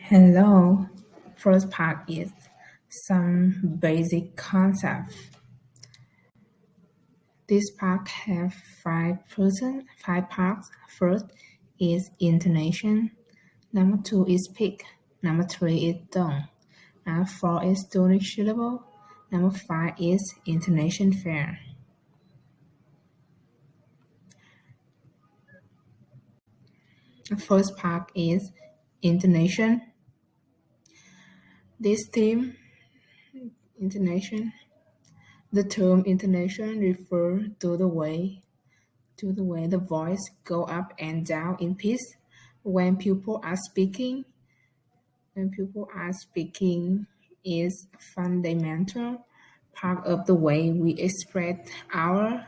Hello. First part is some basic concepts. This part have five parts. First is intonation. Number 2 is pitch. Number 3 is tone. Number 4 is tonic syllable. Number 5 is intonation pair. The first part is intonation. This theme, intonation. The term intonation refers to the way the voice go up and down in pitch when people are speaking. When people are speaking is fundamental part of the way we express our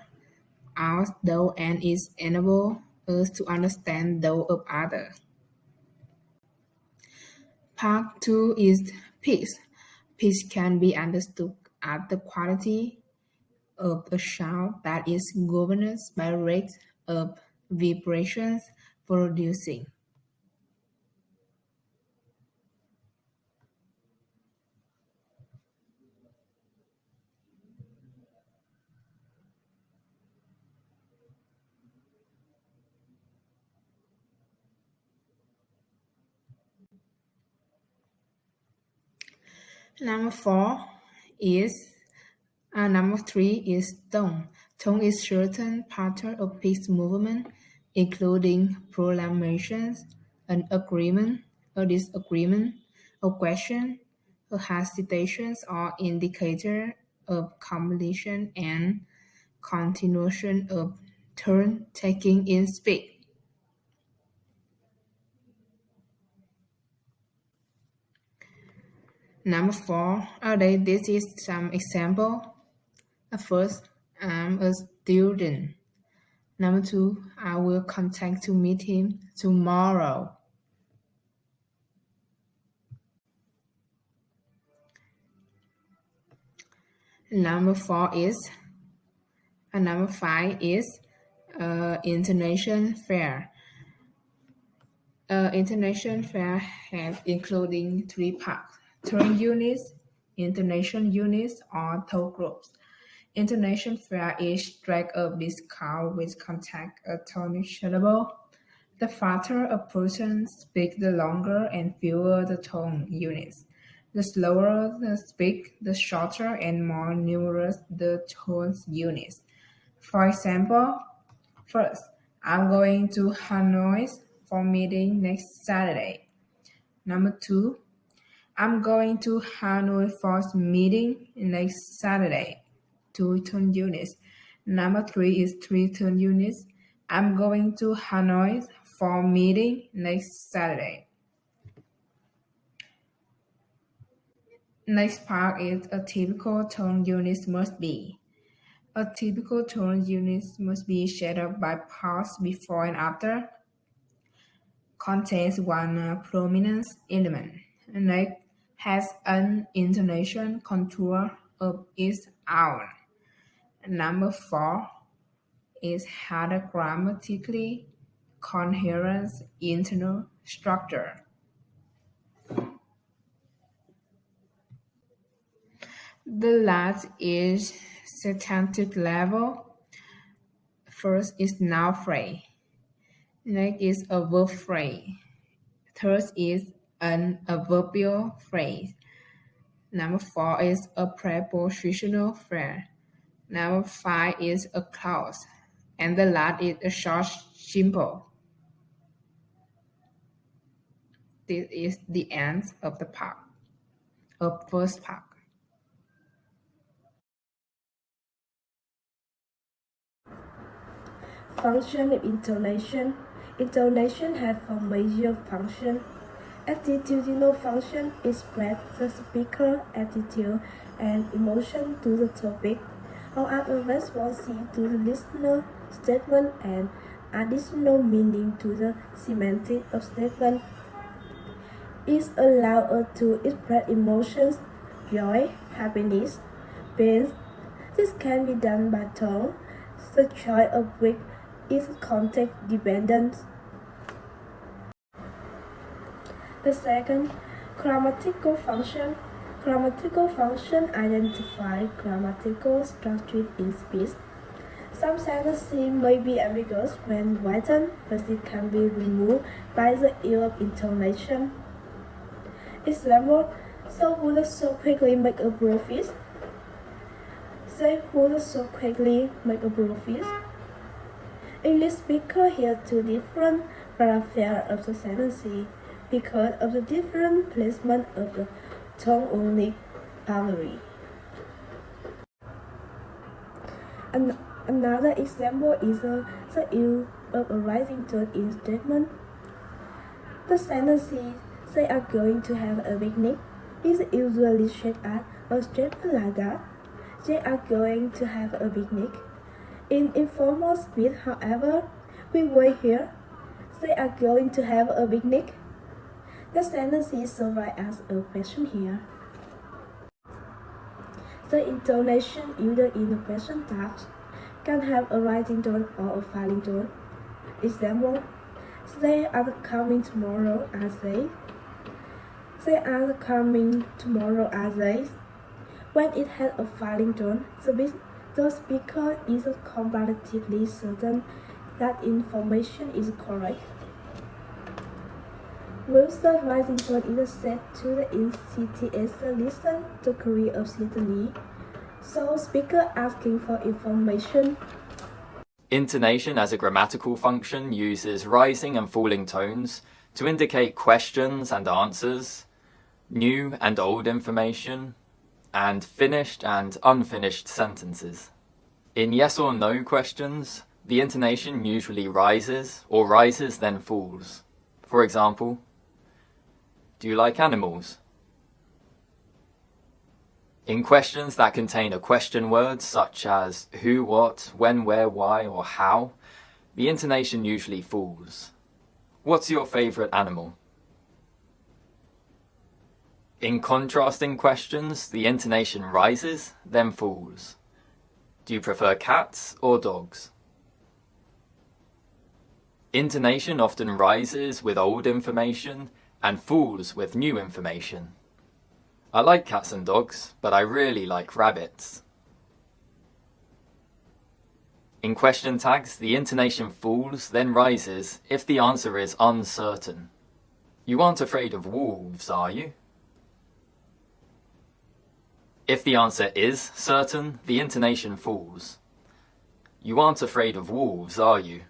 thought and is enable us to understand those of others. Part 2 is pitch. Pitch can be understood as the quality of a sound that is governed by rate of vibrations producing. Number 3 is tone. Tone is certain pattern of pitch movement, including prolongations, an agreement, a disagreement, a question, a hesitation, or indicator of completion and continuation of turn taking in speech. Number 4, this is some example. First, I'm a student. Number 2, I will contact to meet him tomorrow. Number 5 is intonation pair. Intonation pair has including 3 parts: tone units, intonation units, or tone groups. Intonation pair is track of this count with contact a tonic syllable. The faster a person speaks, the longer and fewer the tone units. The slower the speak, the shorter and more numerous the tone units. For example, first, I'm going to Hanoi for meeting next Saturday. Number 2, I'm going to Hanoi for meeting next Saturday. 2 tone units. Number 3 is 3 tone units. I'm going to Hanoi for meeting next Saturday. Next part is a typical tone unit must be. A typical tone unit must be set up by pause before and after. Contains one prominent element. Next has an intonation contour of its own. Number 4 is had a grammatically coherent internal structure. The last is syntactic level. First is noun phrase. Next is a verb phrase. Third is an adverbial phrase. Number 4 is a prepositional phrase. Number 5 is a clause. And the last is a short symbol. This is the end of the part, of first part. Function of intonation. Intonation has four major functions. Attitudinal function express the speaker attitude and emotion to the topic, or are responsive to the listener statement and additional meaning to the semantic of statement. It allows us to express emotions, joy, happiness, pain. This can be done by tone, the choice of which is context dependent. The second Grammatical function. Grammatical function identify grammatical structure in speech. Some sentences may be ambiguous when written, but it can be removed by the use of intonation. Example: so would so quickly make a breakfast. They would so quickly make a breakfast. English speakers hear two different paragraphs of the sentence because of the different placement of the tone-only boundary. Another example is the use of a rising tone in statement. The sentence "they are going to have a picnic" is usually said as a statement like that. They are going to have a picnic. In informal speech, however, we will hear "they are going to have a picnic." The sentence is survived as a question here. The intonation either in the question text can have a rising tone or a falling tone. Example: they are coming tomorrow as they. They are coming tomorrow as they. When it has a falling tone, the speaker is comparatively certain that information is correct. Whilst the rising tone is set to the initiated listen to career of certainly, so speaker asking for information. Intonation as a grammatical function uses rising and falling tones to indicate questions and answers, new and old information, and finished and unfinished sentences. In yes or no questions, the intonation usually rises or rises then falls. For example, do you like animals? In questions that contain a question word such as who, what, when, where, why, or how, the intonation usually falls. What's your favorite animal? In contrasting questions, the intonation rises, then falls. Do you prefer cats or dogs? Intonation often rises with old information and falls with new information. I like cats and dogs, but I really like rabbits. In question tags, the intonation falls, then rises if the answer is uncertain. You aren't afraid of wolves, are you? If the answer is certain, the intonation falls. You aren't afraid of wolves, are you?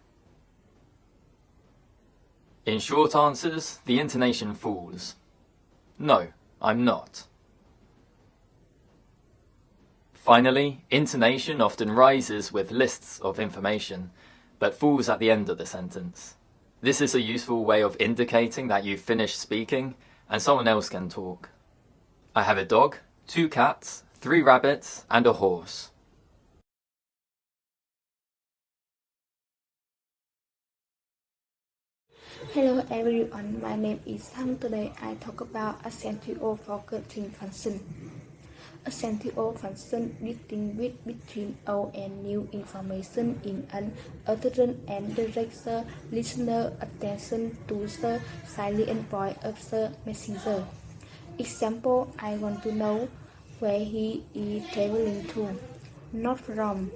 In short answers, the intonation falls. No, I'm not. Finally, intonation often rises with lists of information, but falls at the end of the sentence. This is a useful way of indicating that you've finished speaking and someone else can talk. I have a dog, 2 cats, 3 rabbits, and a horse. Hello everyone, my name is Sang. Today I talk about essential focusing function. Essential function distinguish between old and new information in an utterance and directs the listener attention to the salient point of the messenger. Example: I want to know where he is traveling to. Not from.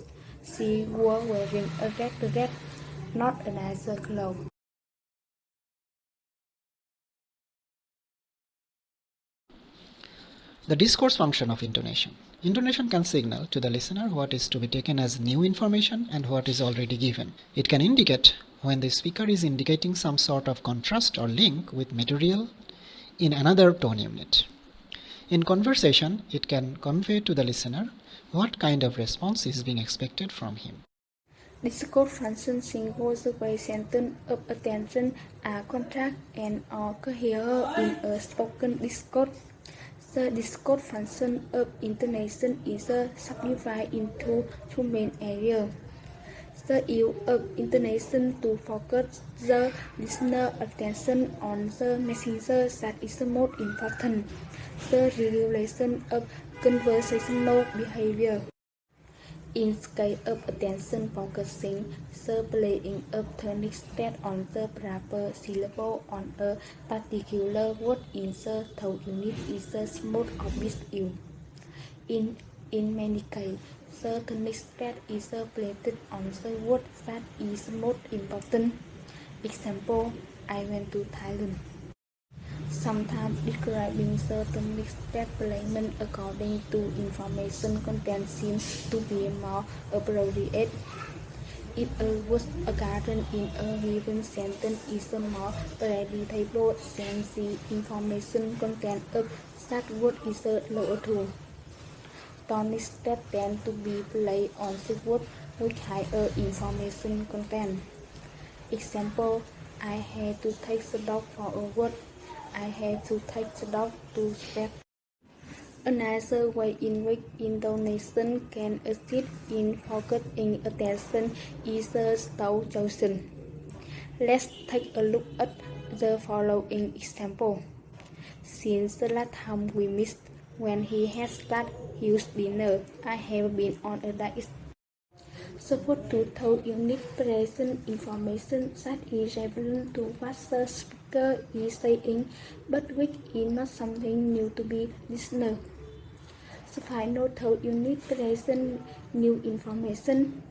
She was wearing a red dress, not a nicer clothes. The discourse function of intonation. Intonation can signal to the listener what is to be taken as new information and what is already given. It can indicate when the speaker is indicating some sort of contrast or link with material in another tone unit. In conversation, it can convey to the listener what kind of response is being expected from him. Discourse function signals the presence of attention, a contract, and or coherence in a spoken discourse. The discourse function of intonation is subdivided into 2 main areas. The use of intonation to focus the listener's attention on the messenger that is the most important. The regulation of conversational behavior. In scale of attention focusing, the playing of turning state on the proper syllable on a particular word in the thought unit is the most obvious use. In many cases, the turning state is placed on the word that is most important. Example, I went to Thailand. Sometimes describing certain mixed placement according to information content seems to be more appropriate. If a word a garden in a given sentence is more predictable than the information content of that word is lower too. Tonic stats tend to be placed on the word with higher information content. Example, I had to take the dog for a walk. I had to take the dog to school. Another way in which intonation can assist in focusing attention is the style chosen. Let's take a look at the following example. Since the last time we met, when he has that huge dinner, I have been on a diet. Support to thought unit present information that is relevant to what the speaker is saying, but which is not something new to be listener. The final thought unit present new information.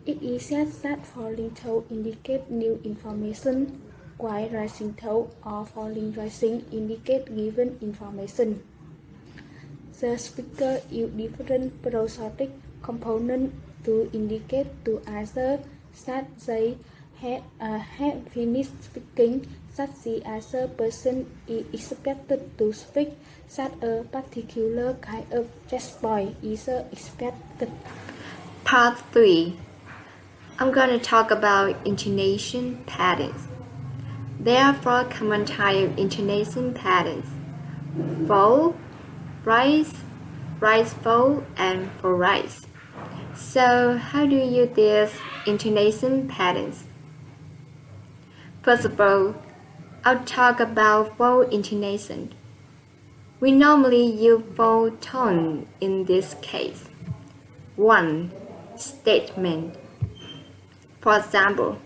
It is said that falling thought indicates new information, while rising thought or falling rising indicate given information. The speaker uses different prosodic components to indicate to others that they have finished speaking, that the other person is expected to speak, that a particular kind of response is expected. Part 3. I'm going to talk about intonation patterns. There are 4 common types of intonation patterns: fall, rise, rise, fall, and fall, rise. So, how do you use these intonation patterns? First of all, I'll talk about fall intonation. We normally use fall tone in this case. 1. Statement. For example,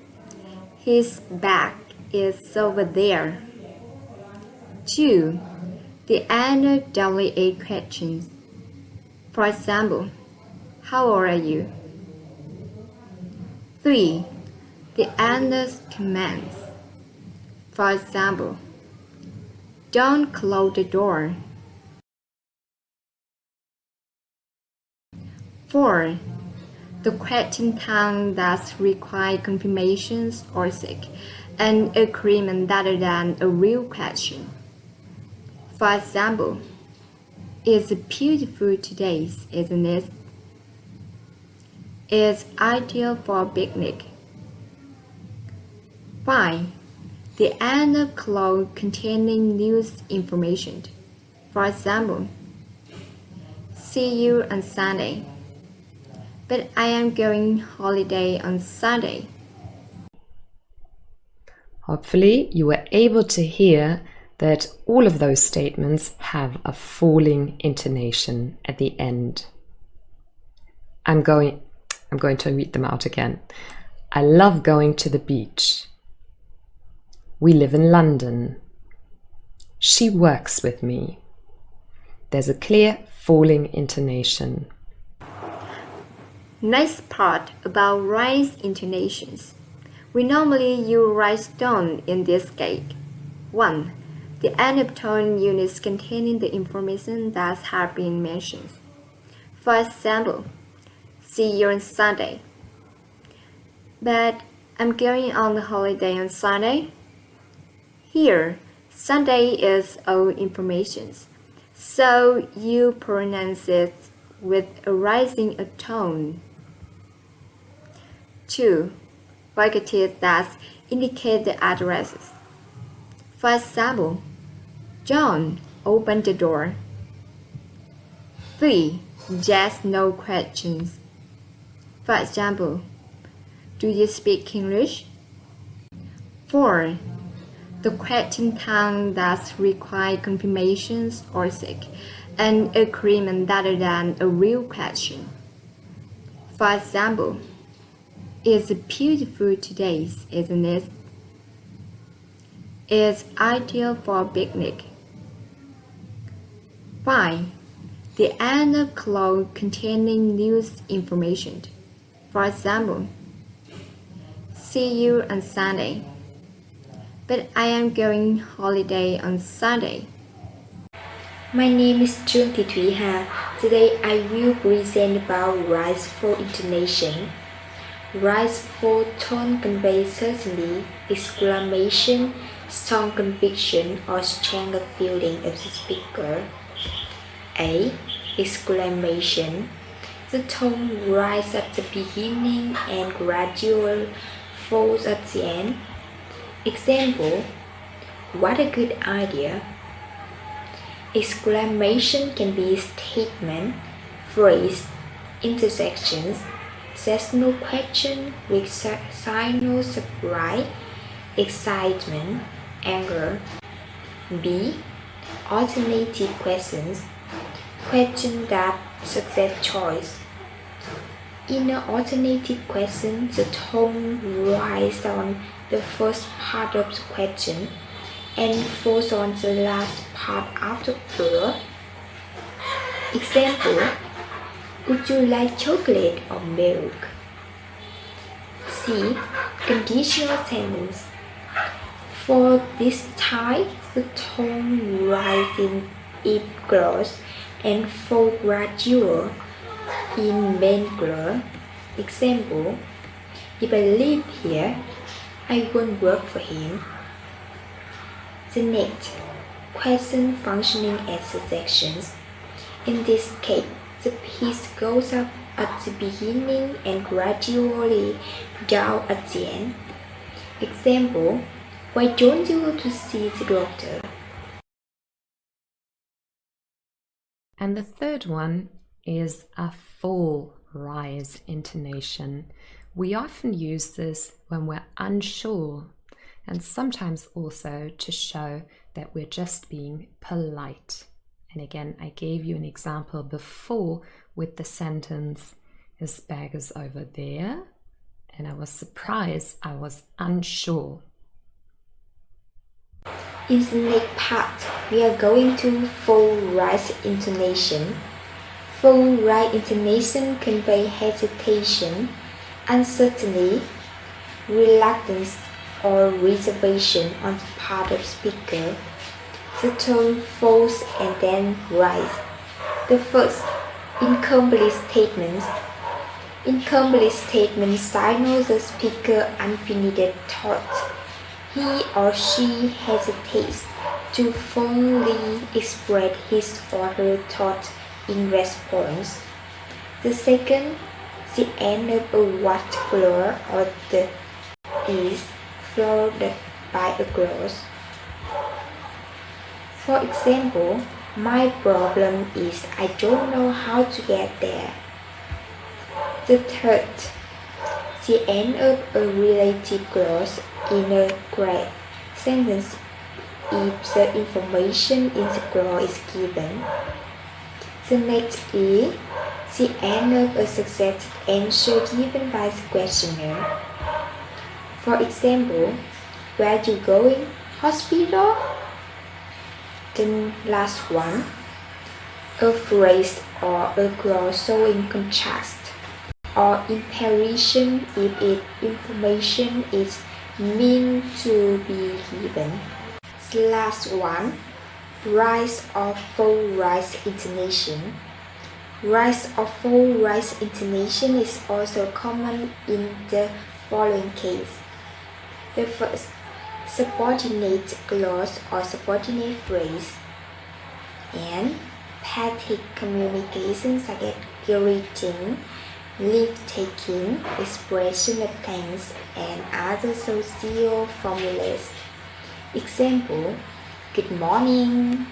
his bag is over there. 2. The answer daily questions. For example, how old are you? 3. The answer's commands. For example, don't close the door. 4. The question tongue that requires confirmations or seek an agreement rather than a real question. For example, it's beautiful today, isn't it? It's ideal for a picnic. 5. The answer clause containing news information. For example, see you on Sunday. But I am going holiday on Sunday. Hopefully, you were able to hear that all of those statements have a falling intonation at the end. I'm going to read them out again. I love going to the beach. We live in London. She works with me. There's a clear falling intonation. Next part about rise intonations. We normally use rise tone in this case. 1. The end of tone units containing the information that has been mentioned. For example, see you on Sunday. But I'm going on a holiday on Sunday. Here, Sunday is all information, so you pronounce it with a rising tone. 2. Vocatives that indicate the addresses. For example, John, open the door. 3. Yes, no questions. For example, do you speak English? 4. The question tongue that requires confirmations or seek an agreement rather than a real question. For example, it's beautiful today, isn't it? It's ideal for a picnic. Fine. The end of clause containing news information. For example, see you on Sunday. But I am going holiday on Sunday. My name is Group3Chapter7. Today I will present about riseful intonation. Riseful tone conveys certainty, exclamation, strong conviction, or strength of feeling of the speaker. A. Exclamation. The tone rises at the beginning and gradually falls at the end. Example: what a good idea. Exclamation can be statement, phrase, intersections, seasonal question with signal surprise, excitement, anger. B. Alternative questions. Question that suggest choice. In an alternative question, the tone rises on the first part of the question and falls on the last part afterward. Example: would you like chocolate or milk? C. Conditional sentence. For this type, the tone rises in clause and falls gradually in main clause. Example: if I live here, I won't work for him. The next, question functioning as sections. In this case, the piece goes up at the beginning and gradually down at the end. Example: why don't you go to see the doctor? And the third one is a full rise intonation. We often use this when we're unsure, and sometimes also to show that we're just being polite. And again, I gave you an example before with the sentence, his bag is over there, and I was surprised, I was unsure. In the next part, we are going to full rise intonation. Full rise intonation conveys hesitation, uncertainty, reluctance, or reservation on the part of the speaker. The tone falls and then rises. The first, incomplete statements. Incomplete statements signal the speaker unfinished thought. He or she hesitates to fully express his or her thought in response. The second, the end of a what clause or the is followed by a clause. For example, my problem is I don't know how to get there. The third, the end of a relative clause in a correct sentence if the information in the clause is given. The next is the end of a suggested answer given by the questioner. For example, where are you going? Hospital? The last one, a phrase or a clause showing contrast or imparison if its information is meant to be given. The last one, rise or full rise intonation. Rise or full rise intonation is also common in the following case. The first, subordinate clause or subordinate phrase, and emphatic communication such as greeting, leave-taking, expression of thanks, and other social formulas. Example: good morning,